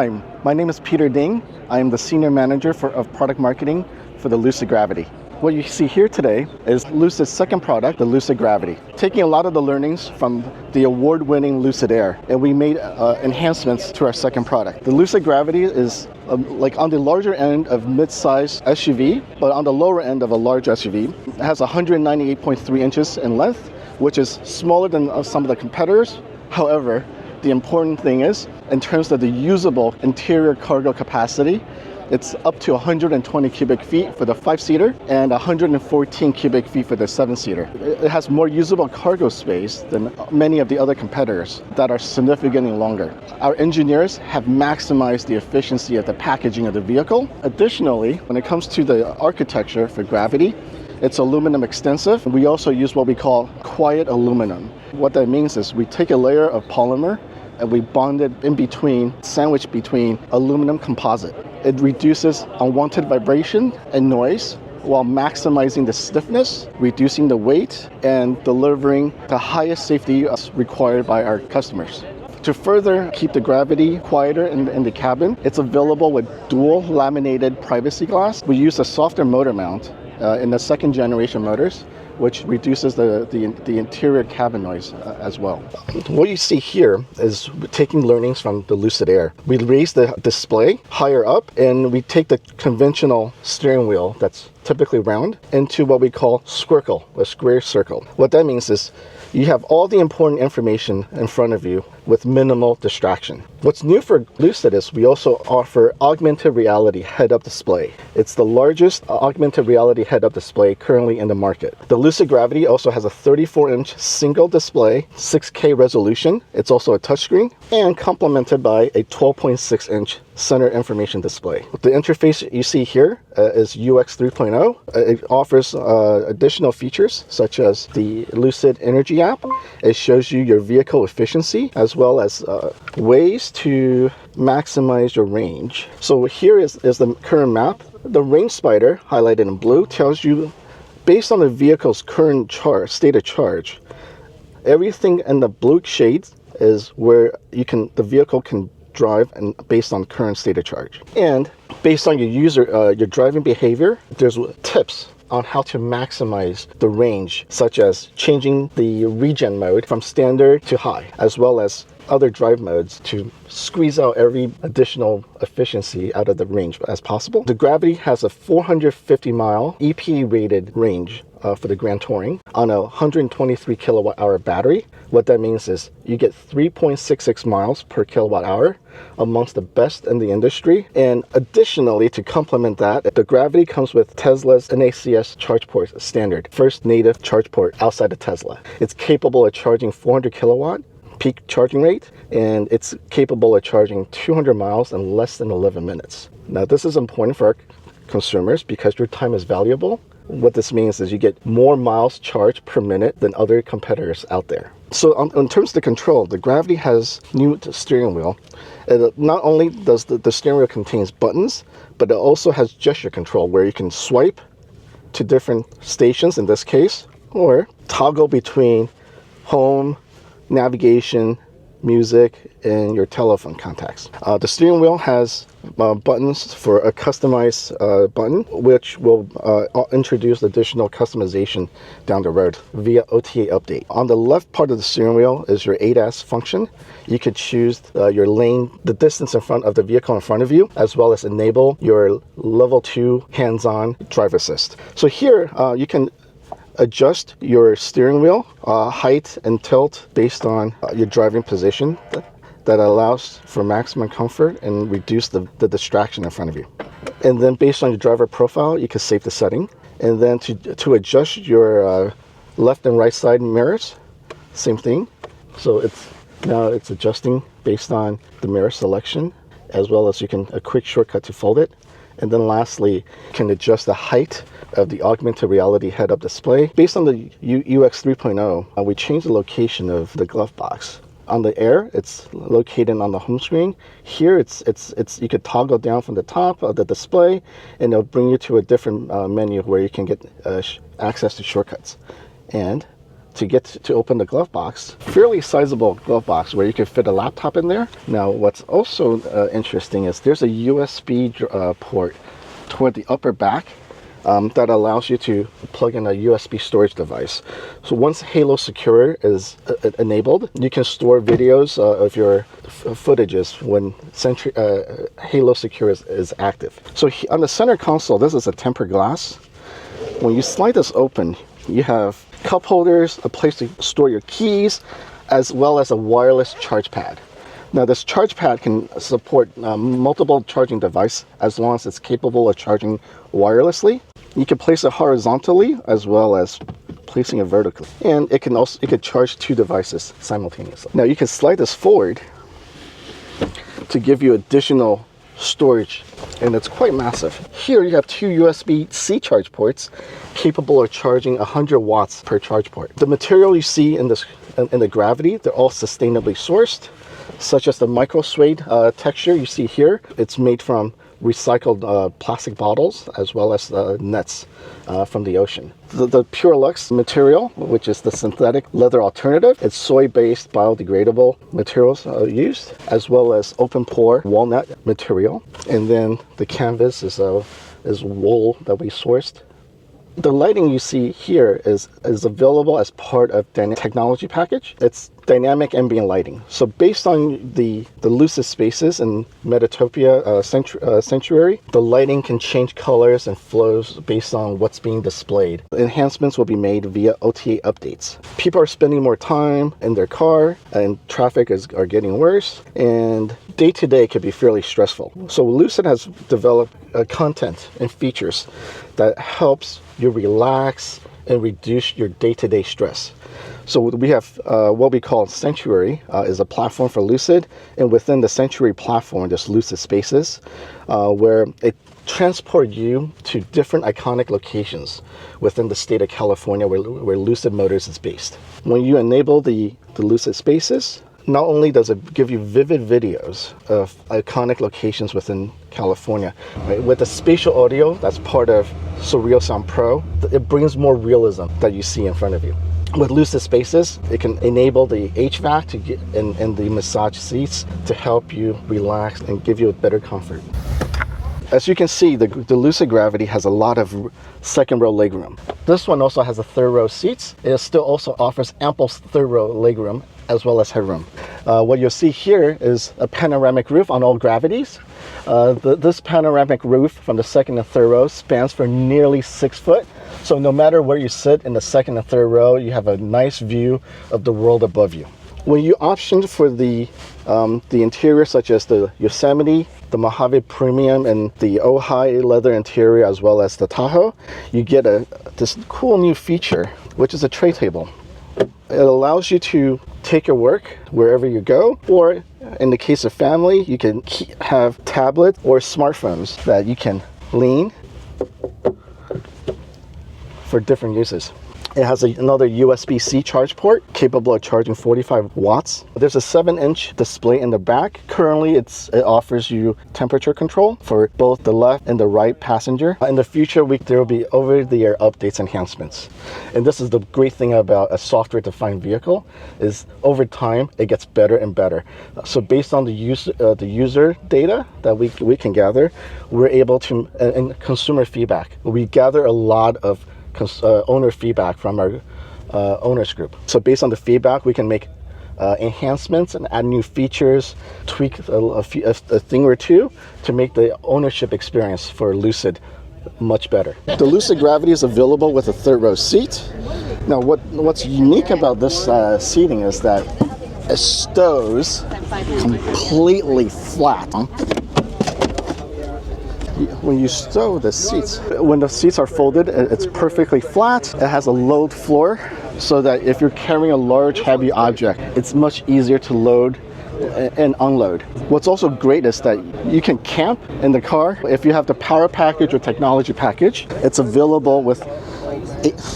Hi, my name is Peter Ding. I am the Senior Manager of Product Marketing for the Lucid Gravity. What you see here today is Lucid's second product, the Lucid Gravity. Taking a lot of the learnings from the award-winning Lucid Air, and we made enhancements to our second product. The Lucid Gravity is like on the larger end of mid-size SUV, but on the lower end of a large SUV. It has 198.3 inches in length, which is smaller than some of the competitors. However, the important thing is, in terms of the usable interior cargo capacity, it's up to 120 cubic feet for the 5-seater and 114 cubic feet for the 7-seater. It has more usable cargo space than many of the other competitors that are significantly longer. Our engineers have maximized the efficiency of the packaging of the vehicle. Additionally, when it comes to the architecture for Gravity, it's aluminum extensive. We also use what we call quiet aluminum. What that means is we take a layer of polymer and we bond it in between, sandwiched between aluminum composite. It reduces unwanted vibration and noise while maximizing the stiffness, reducing the weight, and delivering the highest safety required by our customers. To further keep the Gravity quieter in the cabin, it's available with dual laminated privacy glass. We use a softer motor mount in the second generation motors, which reduces the interior cabin noise as well. What you see here is taking learnings from the Lucid Air. We raise the display higher up, and we take the conventional steering wheel that's typically round into what we call squircle, a square circle. What that means is you have all the important information in front of you with minimal distraction. What's new for Lucid is we also offer augmented reality head-up display. It's the largest augmented reality head-up display currently in the market. The Lucid Gravity also has a 34-inch single display, 6K resolution. It's also a touchscreen and complemented by a 12.6-inch center information display. The interface you see here is UX 3.0. It offers additional features such as the Lucid Energy app. It shows you your vehicle efficiency as well as ways to maximize your range. So here is the current map. The range spider, highlighted in blue, tells you based on the vehicle's current state of charge. Everything in the blue shades is where the vehicle can drive and based on current state of charge. And based on your driving behavior, there's tips on how to maximize the range, such as changing the regen mode from standard to high, as well as other drive modes to squeeze out every additional efficiency out of the range as possible. The Gravity has a 450-mile EPA-rated range for the Grand Touring on a 123 kilowatt-hour battery. What that means is you get 3.66 miles per kilowatt-hour, amongst the best in the industry. And additionally, to complement that, the Gravity comes with Tesla's NACS charge port standard, first native charge port outside of Tesla. It's capable of charging 400 kilowatt peak charging rate, and it's capable of charging 200 miles in less than 11 minutes. Now, this is important for our consumers because your time is valuable. What this means is you get more miles charged per minute than other competitors out there. So in terms of the control, the Gravity has new steering wheel. Not only does the steering wheel contains buttons, but it also has gesture control where you can swipe to different stations in this case, or toggle between home, navigation, music, and your telephone contacts. The steering wheel has buttons for a customized button, which will introduce additional customization down the road via OTA update. On the left part of the steering wheel is your ADAS function. You could choose your lane, the distance in front of the vehicle in front of you, as well as enable your level 2 hands-on drive assist. So here you can adjust your steering wheel height and tilt based on your driving position. That allows for maximum comfort and reduce the distraction in front of you. And then based on your driver profile, you can save the setting. And then to adjust your left and right side mirrors, same thing. So now it's adjusting based on the mirror selection, as well as a quick shortcut to fold it. And then lastly, you can adjust the height of the augmented reality head-up display. Based on the UX 3.0, we changed the location of the glove box. On the Air, it's located on the home screen. Here, you could toggle down from the top of the display, and it'll bring you to a different menu where you can get access to shortcuts. And to get to open the glove box. Fairly sizable glove box where you can fit a laptop in there. Now, what's also interesting is there's a USB port toward the upper back that allows you to plug in a USB storage device. So once Halo Secure is enabled, you can store videos of your footages when Halo Secure is active. So on the center console, this is a tempered glass. When you slide this open, you have cup holders, a place to store your keys, as well as a wireless charge pad. Now this charge pad can support multiple charging devices as long as it's capable of charging wirelessly. You can place it horizontally as well as placing it vertically. And it can charge 2 devices simultaneously. Now you can slide this forward to give you additional storage, and it's quite massive. Here you have 2 USB-C charge ports capable of charging 100 watts per charge port. The material you see in the Gravity, they're all sustainably sourced, such as the micro suede texture you see here. It's made from recycled plastic bottles as well as nets from the ocean. The Pure Lux material, which is the synthetic leather alternative, it's soy-based biodegradable materials used, as well as open pore walnut material. And then the canvas is wool that we sourced. The lighting you see here is available as part of the technology package. It's dynamic ambient lighting. So based on the Lucid Spaces and Metatopia Sanctuary, the lighting can change colors and flows based on what's being displayed. Enhancements will be made via OTA updates. People are spending more time in their car and traffic are getting worse, and day-to-day can be fairly stressful. So Lucid has developed content and features that helps you relax and reduce your day-to-day stress. So we have what we call Sanctuary is a platform for Lucid, and within the Sanctuary platform there's Lucid Spaces where it transports you to different iconic locations within the state of California where Lucid Motors is based. When you enable the Lucid Spaces, not only does it give you vivid videos of iconic locations within California, right? With the spatial audio that's part of Surreal Sound Pro, it brings more realism that you see in front of you. With Lucid Spaces, it can enable the HVAC to get and the massage seats to help you relax and give you a better comfort. As you can see, the Lucid Gravity has a lot of second row legroom. This one also has a third row seats. It still also offers ample third row legroom as well as headroom. What you'll see here is a panoramic roof on all Gravities. This panoramic roof from the second and third row spans for nearly 6 foot. So no matter where you sit in the second and third row, you have a nice view of the world above you. When you option for the interior, such as the Yosemite, the Mojave Premium, and the Ojai leather interior, as well as the Tahoe, you get this cool new feature, which is a tray table. It allows you to take your work wherever you go, or in the case of family, you can have tablets or smartphones that you can lean for different uses. It has another USB-C charge port capable of charging 45 watts. There's a 7-inch display in the back. Currently, it offers you temperature control for both the left and the right passenger. In the future, there will be over-the-air updates, enhancements. And this is the great thing about a software-defined vehicle, is over time, it gets better and better. So based on the user data that we can gather, we're able to, and consumer feedback, we gather a lot of owner feedback from our owners group. So based on the feedback, we can make enhancements and add new features, tweak a thing or two to make the ownership experience for Lucid much better. The Lucid Gravity is available with a third row seat. Now what's unique about this seating is that it stows completely flat. When you stow the seats, when the seats are folded, it's perfectly flat. It has a load floor so that if you're carrying a large heavy object, it's much easier to load and unload. What's also great is that you can camp in the car. If you have the power package or technology package, it's available with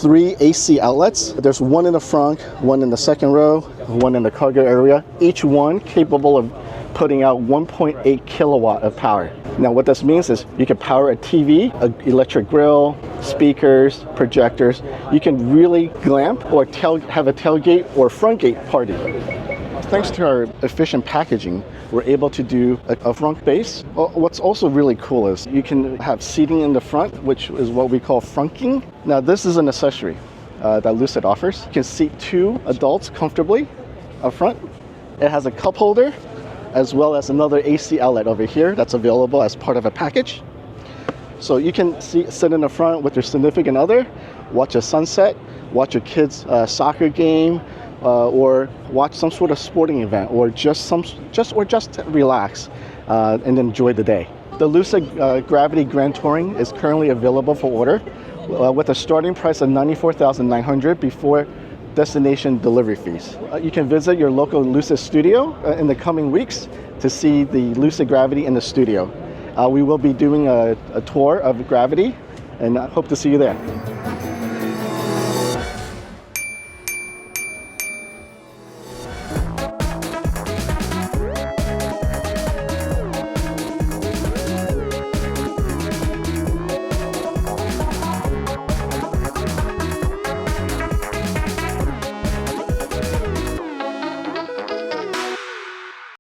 3 AC outlets. There's one in the front, one in the second row, one in the cargo area, each one capable of putting out 1.8 kilowatt of power. Now what this means is you can power a TV, an electric grill, speakers, projectors. You can really glamp or have a tailgate or front gate party. Thanks to our efficient packaging, we're able to do a front base. What's also really cool is you can have seating in the front, which is what we call frunking. Now this is an accessory that Lucid offers. You can seat 2 adults comfortably up front. It has a cup holder as well as another AC outlet over here that's available as part of a package. So you can sit in the front with your significant other, watch a sunset, watch your kids' soccer game, or watch some sort of sporting event, or just relax and enjoy the day. The Lucid Gravity Grand Touring is currently available for order with a starting price of $94,900 before destination delivery fees. You can visit your local Lucid studio in the coming weeks to see the Lucid Gravity in the studio. We will be doing a tour of Gravity, and I hope to see you there.